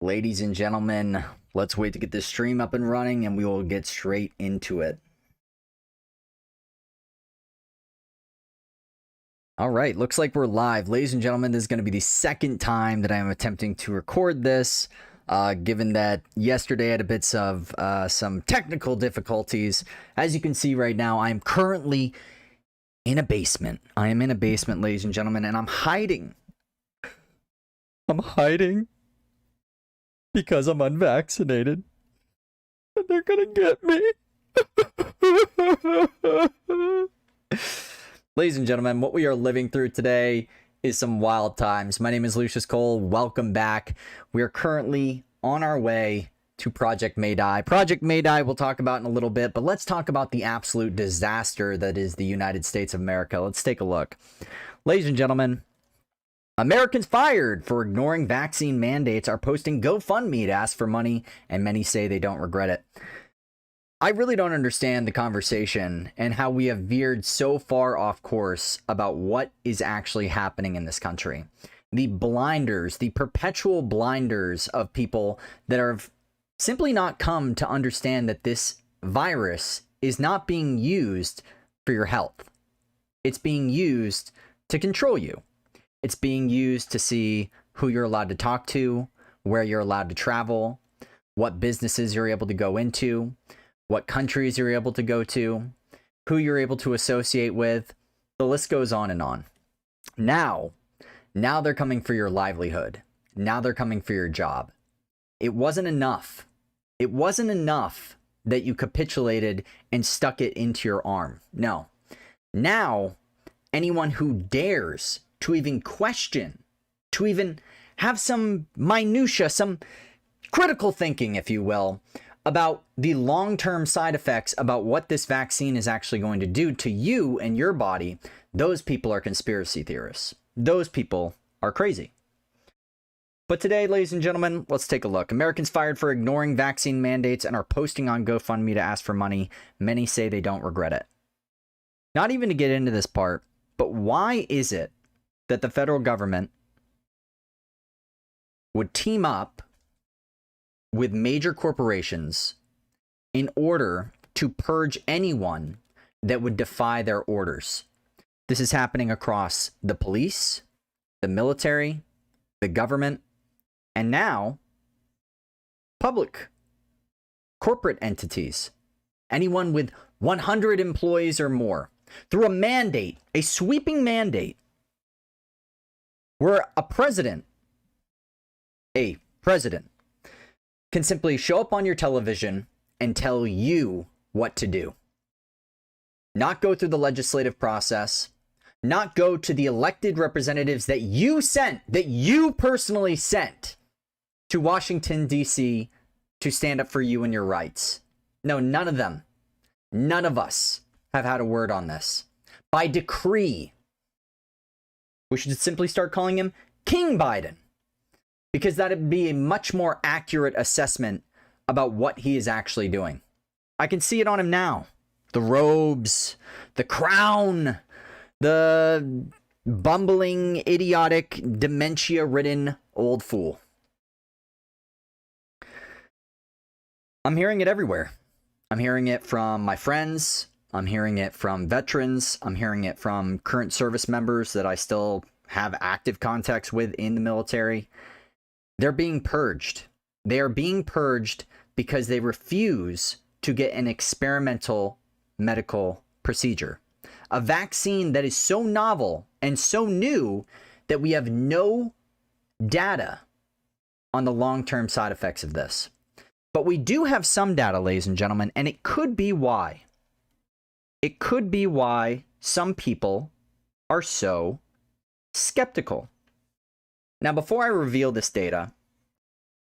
Ladies and gentlemen, let's wait to get this stream up and running and we will get straight into it. All right, looks like we're live. Ladies and gentlemen, this is going to be the second time that I am attempting to record this, given that yesterday I had a bit of some technical difficulties. As you can see right now, I am currently in a basement. I am in a basement, ladies and gentlemen, and I'm hiding. I'm hiding because I'm unvaccinated. And they're gonna get me. Ladies and gentlemen, what we are living through today is some wild times. My name is Lucius Cole. Welcome back. We are currently on our way to Project Maydie. Project Maydie we'll talk about in a little bit, but let's talk about the absolute disaster that is the United States of America. Let's take a look. Ladies and gentlemen, Americans fired for ignoring vaccine mandates are posting GoFundMe to ask for money, and many say they don't regret it. I really don't understand the conversation and how we have veered so far off course about what is actually happening in this country. The blinders, the perpetual blinders of people that have simply not come to understand that this virus is not being used for your health. It's being used to control you. It's being used to see who you're allowed to talk to, where you're allowed to travel, what businesses you're able to go into, what countries you're able to go to, who you're able to associate with. The list goes on and on. Now they're coming for your livelihood. Now they're coming for your job. It wasn't enough. It wasn't enough that you capitulated and stuck it into your arm. No. Now, anyone who dares to even question, to even have some minutia, some critical thinking, if you will, about the long-term side effects about what this vaccine is actually going to do to you and your body, those people are conspiracy theorists. Those people are crazy. But today, ladies and gentlemen, let's take a look. Americans fired for ignoring vaccine mandates and are posting on GoFundMe to ask for money. Many say they don't regret it. Not even to get into this part, but why is it that the federal government would team up with major corporations in order to purge anyone that would defy their orders? This is happening across the police, the military, the government, and now public, corporate entities. Anyone with 100 employees or more, through a mandate, a sweeping mandate, where a president can simply show up on your television and tell you what to do. Not go through the legislative process, not go to the elected representatives that you sent, that you personally sent to Washington, D.C. to stand up for you and your rights. No, none of them, none of us have had a word on this. By decree, we should simply start calling him King Biden, because that would be a much more accurate assessment about what he is actually doing. I can see it on him now. The robes, the crown, the bumbling, idiotic, dementia-ridden old fool. I'm hearing it everywhere. I'm hearing it from my friends. I'm hearing it from veterans. I'm hearing it from current service members that I still have active contacts with in the military. They're being purged. They are being purged because they refuse to get an experimental medical procedure. A vaccine that is so novel and so new that we have no data on the long-term side effects of this. But we do have some data, ladies and gentlemen, and it could be why. It could be why some people are so skeptical. Now, before I reveal this data,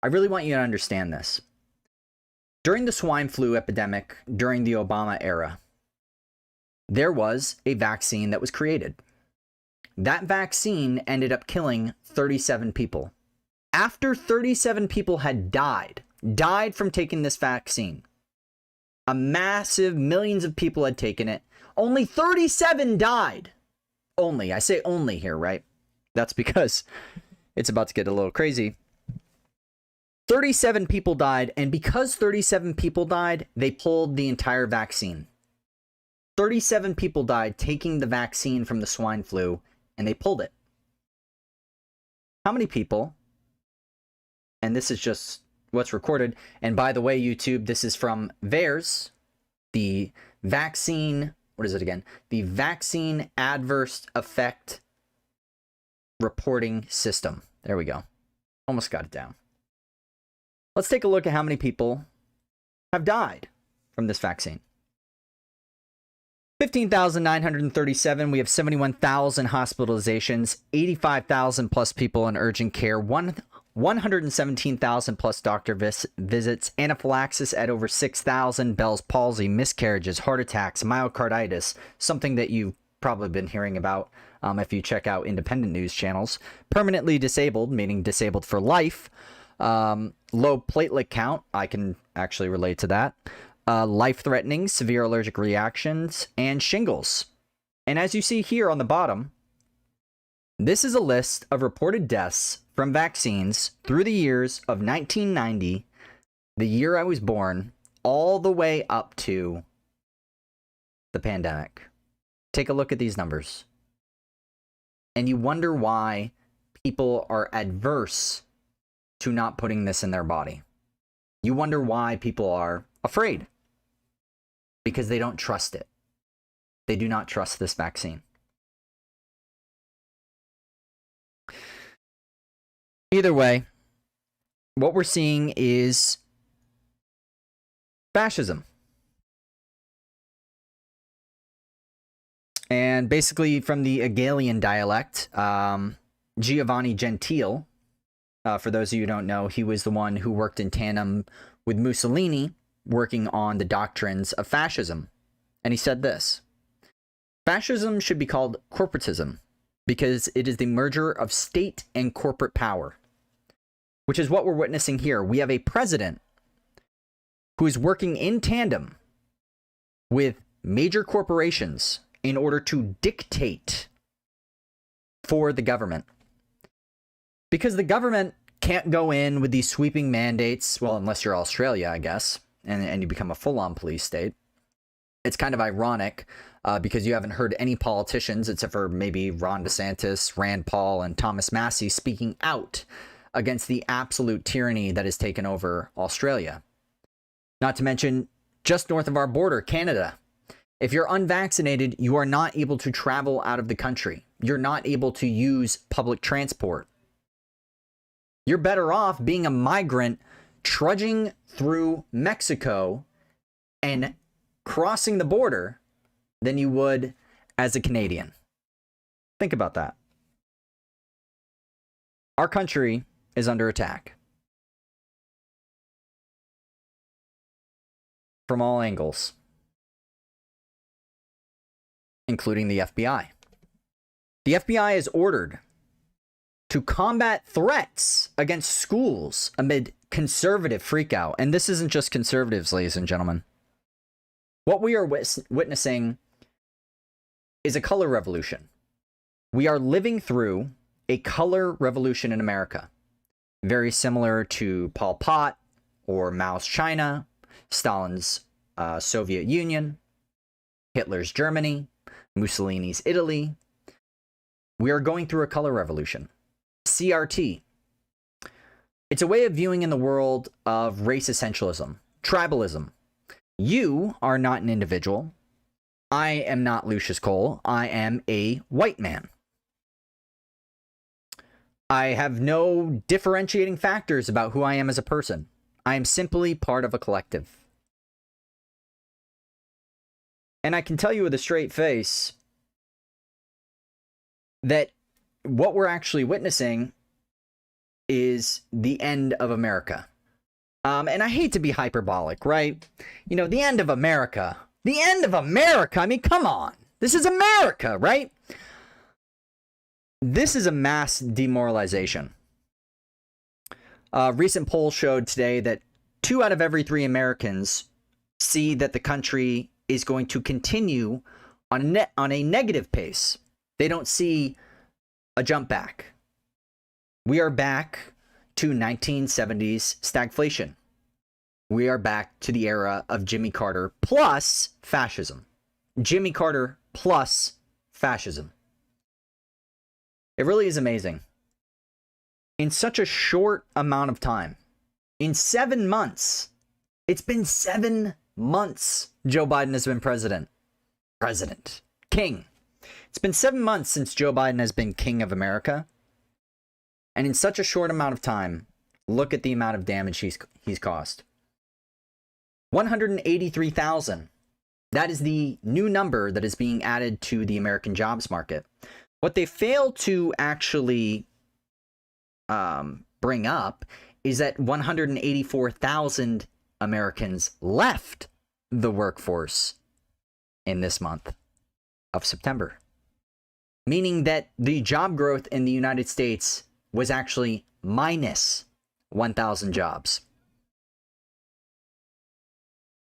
I really want you to understand this. During the swine flu epidemic, during the Obama era, there was a vaccine that was created. That vaccine ended up killing 37 people. After 37 people had died from taking this vaccine, a massive millions of people had taken it, only 37 died. Only, I say only here, right? That's because it's about to get a little crazy. 37 people died, and because 37 people died, they pulled the entire vaccine. 37 people died taking the vaccine from the swine flu, and they pulled it. How many people, and this is just what's recorded, and by the way, YouTube, this is from VAERS, the vaccine, what is it again? The Vaccine Adverse Effect Reporting System. There we go. Almost got it down. Let's take a look at how many people have died from this vaccine. 15,937. We have 71,000 hospitalizations, 85,000 plus people in urgent care, 117,000 plus doctor visits, anaphylaxis at over 6,000, Bell's palsy, miscarriages, heart attacks, myocarditis, something that you've probably been hearing about if you check out independent news channels. Permanently disabled, meaning disabled for life. Low platelet count, I can actually relate to that. Life-threatening, severe allergic reactions, and shingles. And as you see here on the bottom, this is a list of reported deaths from vaccines through the years of 1990, the year I was born, all the way up to the pandemic. Take a look at these numbers. And you wonder why people are adverse to not putting this in their body. You wonder why people are afraid. Because they don't trust it. They do not trust this vaccine. Either way, what we're seeing is fascism. And basically from the Hegelian dialect, Giovanni Gentile, for those of you who don't know, he was the one who worked in tandem with Mussolini, working on the doctrines of fascism. And he said this: fascism should be called corporatism because it is the merger of state and corporate power, which is what we're witnessing here. We have a president who is working in tandem with major corporations in order to dictate for the government. Because the government can't go in with these sweeping mandates, well, unless you're Australia, I guess, and you become a full-on police state. It's kind of ironic because you haven't heard any politicians, except for maybe Ron DeSantis, Rand Paul, and Thomas Massie, speaking out against the absolute tyranny that has taken over Australia. Not to mention, just north of our border, Canada. If you're unvaccinated, you are not able to travel out of the country. You're not able to use public transport. You're better off being a migrant trudging through Mexico and crossing the border than you would as a Canadian. Think about that. Our country is under attack from all angles, including the FBI. The FBI is ordered to combat threats against schools amid conservative freakout. And this isn't just conservatives, ladies and gentlemen. What we are witnessing is a color revolution. We are living through a color revolution in America, very similar to Pol Pot or Mao's China, Stalin's Soviet Union, Hitler's Germany, Mussolini's Italy. We are going through a color revolution. CRT. It's a way of viewing in the world of race essentialism, tribalism. You are not an individual. I am not Lucius Cole. I am a white man. I have no differentiating factors about who I am as a person. I am simply part of a collective. And I can tell you with a straight face that what we're actually witnessing is the end of America. And I hate to be hyperbolic, right? You know, the end of America. The end of America. I mean, come on. This is America, right? This is a mass demoralization. A recent poll showed today that 2 out of every 3 Americans see that the country is going to continue on a negative pace. They don't see a jump back. We are back to 1970s stagflation. We are back to the era of Jimmy Carter plus fascism. Jimmy Carter plus fascism. It really is amazing. In such a short amount of time, in 7 months, it's been 7 months Joe Biden has been president. King. It's been 7 months since Joe Biden has been king of America. And in such a short amount of time, look at the amount of damage he's caused. 183,000. That is the new number that is being added to the American jobs market. What they fail to actually bring up is that 184,000 Americans left the workforce in this month of September. Meaning that the job growth in the United States was actually minus 1,000 jobs.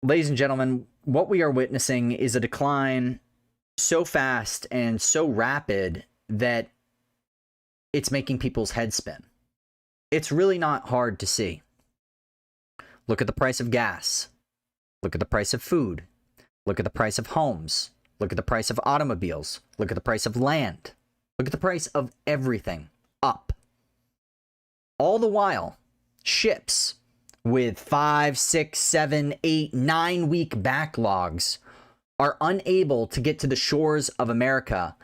Ladies and gentlemen, what we are witnessing is a decline so fast and so rapid that it's making people's heads spin. It's really not hard to see. Look at the price of gas. Look at the price of food. Look at the price of homes. Look at the price of automobiles. Look at the price of land. Look at the price of everything up. All the while, ships with 5, 6, 7, 8, 9 week backlogs are unable to get to the shores of America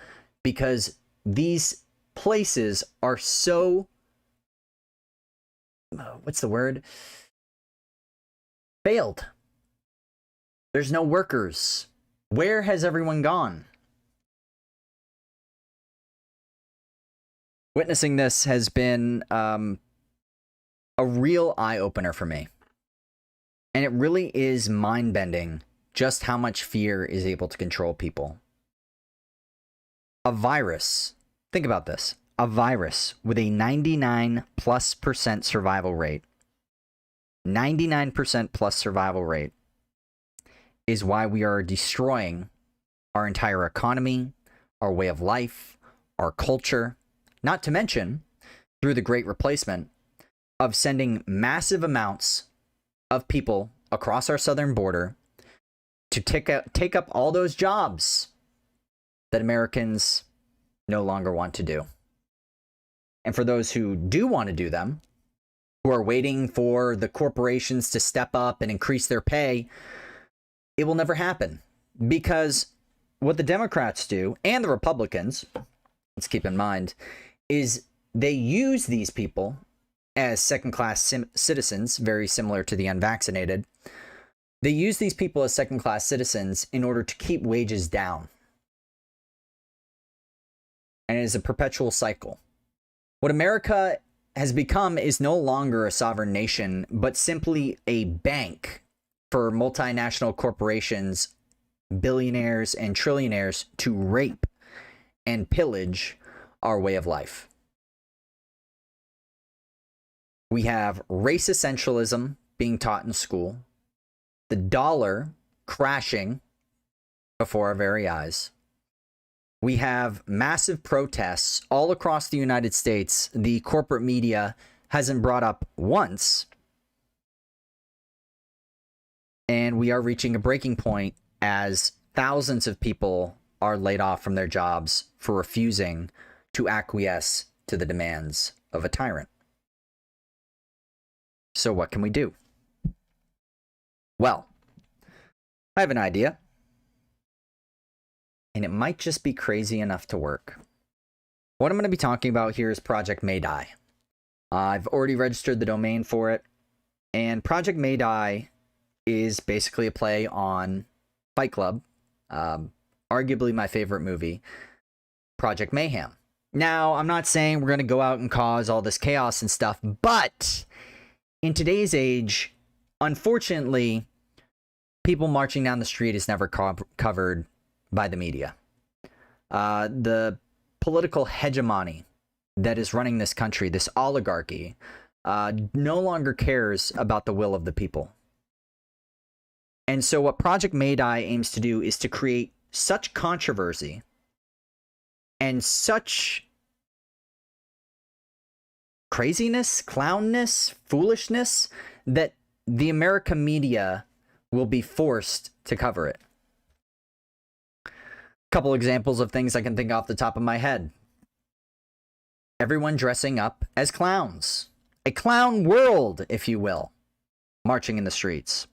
because these places are so, what's the word? Failed. There's no workers. Where has everyone gone? Witnessing this has been a real eye-opener for me. And it really is mind-bending just how much fear is able to control people. A virus, think about this, a virus with a 99+% survival rate, 99% plus survival rate, is why we are destroying our entire economy, our way of life, our culture, not to mention, through the Great Replacement, of sending massive amounts of people across our southern border to take up all those jobs that Americans no longer want to do. And for those who do want to do them, who are waiting for the corporations to step up and increase their pay, it will never happen. Because what the Democrats do, and the Republicans, let's keep in mind, is they use these people as second-class citizens, very similar to the unvaccinated. They use these people as second-class citizens in order to keep wages down. And it is a perpetual cycle. What America has become is no longer a sovereign nation, but simply a bank for multinational corporations, billionaires, and trillionaires to rape and pillage our way of life. We have race essentialism being taught in school, the dollar crashing before our very eyes. We have massive protests all across the United States. The corporate media hasn't brought up once. And we are reaching a breaking point as thousands of people are laid off from their jobs for refusing to acquiesce to the demands of a tyrant. So what can we do? Well, I have an idea. And it might just be crazy enough to work. What I'm going to be talking about here is Project Maydie. I've already registered the domain for it. And Project Maydie is basically a play on Fight Club, arguably my favorite movie, Project Mayhem. Now, I'm not saying we're going to go out and cause all this chaos and stuff, but in today's age, unfortunately, people marching down the street is never covered by the media. The political hegemony that is running this country, this oligarchy, no longer cares about the will of the people. And so what Project Maydie aims to do is to create such controversy and such craziness, clownness, foolishness, that the American media will be forced to cover it. A couple examples of things I can think off the top of my head. Everyone dressing up as clowns. A clown world, if you will, marching in the streets.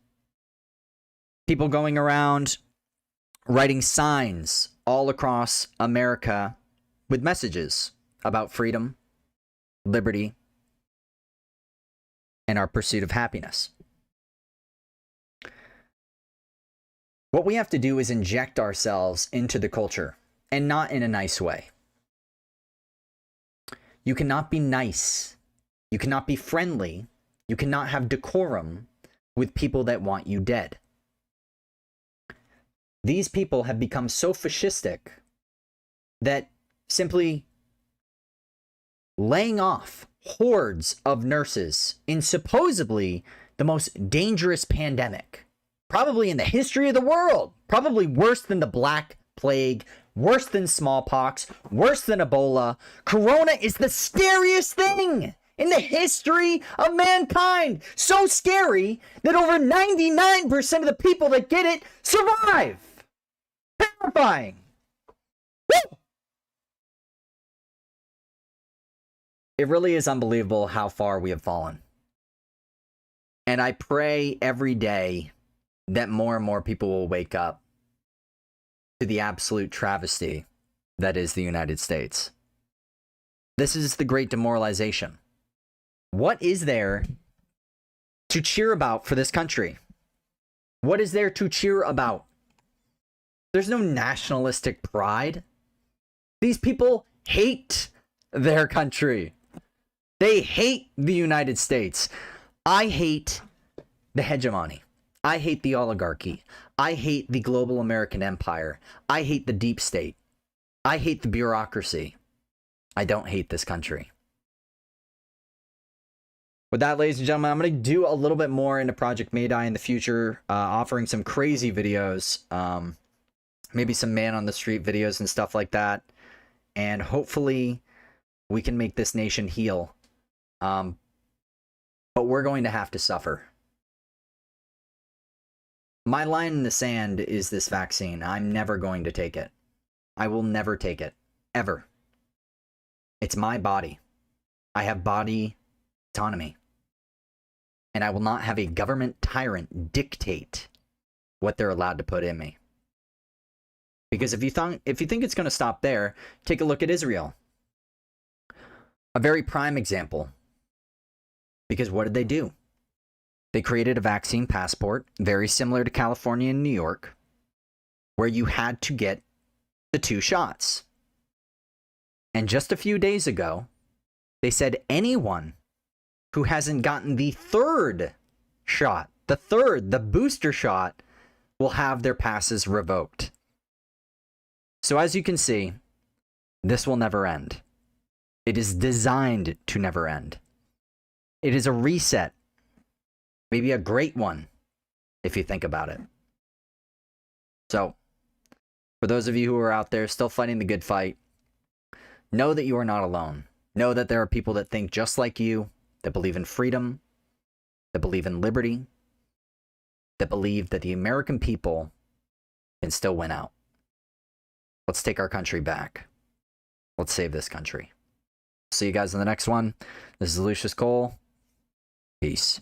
People going around writing signs all across America with messages about freedom, liberty, and our pursuit of happiness. What we have to do is inject ourselves into the culture, and not in a nice way. You cannot be nice. You cannot be friendly. You cannot have decorum with people that want you dead. These people have become so fascistic that simply laying off hordes of nurses in supposedly the most dangerous pandemic, probably in the history of the world, probably worse than the Black Plague, worse than smallpox, worse than Ebola. Corona is the scariest thing in the history of mankind. So scary that over 99% of the people that get it survive. Terrifying. Woo! It really is unbelievable how far we have fallen. And I pray every day that more and more people will wake up to the absolute travesty that is the United States. This is the great demoralization. What is there to cheer about for this country? What is there to cheer about? There's no nationalistic pride. These people hate their country. They hate the United States. I hate the hegemony. I hate the oligarchy. I hate the global American empire. I hate the deep state. I hate the bureaucracy. I don't hate this country. With that, ladies and gentlemen, I'm going to do a little bit more into Project Maydie in the future, offering some crazy videos, maybe some man on the street videos and stuff like that. And hopefully we can make this nation heal. But we're going to have to suffer. My line in the sand is this vaccine. I'm never going to take it. I will never take it. Ever. It's my body. I have body autonomy. And I will not have a government tyrant dictate what they're allowed to put in me. Because if you think it's going to stop there, take a look at Israel. A very prime example. Because what did they do? They created a vaccine passport, very similar to California and New York, where you had to get the 2 shots. And just a few days ago, they said anyone who hasn't gotten the 3rd shot, the booster shot, will have their passes revoked. So as you can see, this will never end. It is designed to never end. It is a reset. Maybe a great one, if you think about it. So, for those of you who are out there still fighting the good fight, know that you are not alone. Know that there are people that think just like you, that believe in freedom, that believe in liberty, that believe that the American people can still win out. Let's take our country back. Let's save this country. See you guys in the next one. This is Lucius Cole. Peace.